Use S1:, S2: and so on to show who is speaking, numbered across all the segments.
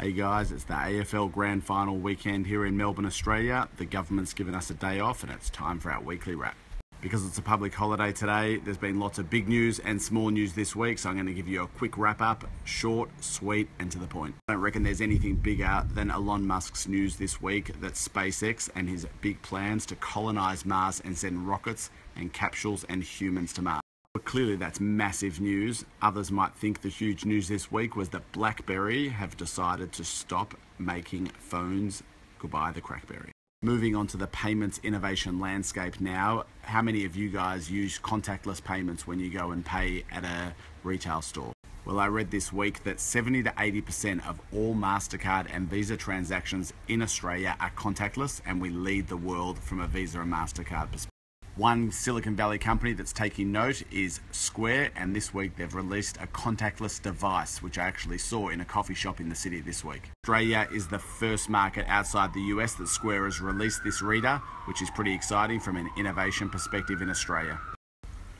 S1: Hey guys, it's the AFL Grand Final weekend here in Melbourne, Australia. The government's given us a day off and it's time for our weekly wrap. Because it's a public holiday today, there's been lots of big news and small news this week, so I'm going to give you a quick wrap up, short, sweet and to the point. I don't reckon there's anything bigger than Elon Musk's news this week that SpaceX and his big plans to colonise Mars and send rockets and capsules and humans to Mars. But clearly that's massive news. Others might think the huge news this week was that BlackBerry have decided to stop making phones. Goodbye the Crackberry. Moving on to the payments innovation landscape now. How many of you guys use contactless payments when you go and pay at a retail store? Well, I read this week that 70 to 80% of all MasterCard and Visa transactions in Australia are contactless, and we lead the world from a Visa and MasterCard perspective. One Silicon Valley company that's taking note is Square, and this week they've released a contactless device, which I actually saw in a coffee shop in the city this week. Australia is the first market outside the US that Square has released this reader, which is pretty exciting from an innovation perspective in Australia.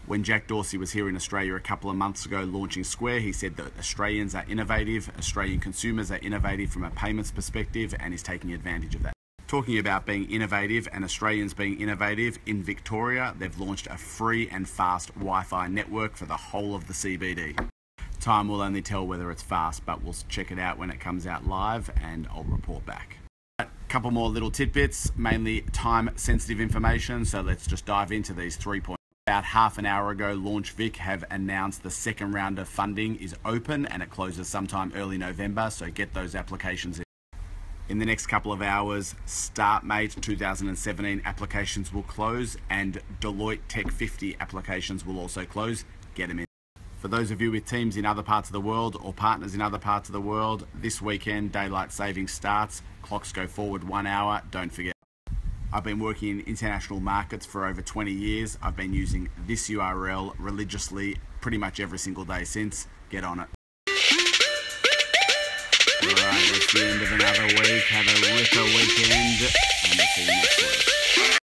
S1: When Jack Dorsey was here in Australia a couple of months ago launching Square, he said that Australians are innovative, Australian consumers are innovative from a payments perspective, and he's taking advantage of that. Talking about being innovative and Australians being innovative, in Victoria they've launched a free and fast Wi-Fi network for the whole of the CBD. Time will only tell whether it's fast, but we'll check it out when it comes out live and I'll report back. A couple more little tidbits, mainly time sensitive information, so let's just dive into these 3 points. About half an hour ago, LaunchVic have announced the second round of funding is open and it closes sometime early November, so get those applications in. In the next couple of hours, StartMate 2017 applications will close and Deloitte Tech 50 applications will also close. Get them in. For those of you with teams in other parts of the world or partners in other parts of the world, this weekend daylight saving starts. Clocks go forward 1 hour. Don't forget. I've been working in international markets for over 20 years. I've been using this URL religiously pretty much every single day since. Get on it. Alright, that's the end of another week. Have a ripper weekend, and we'll see you next week.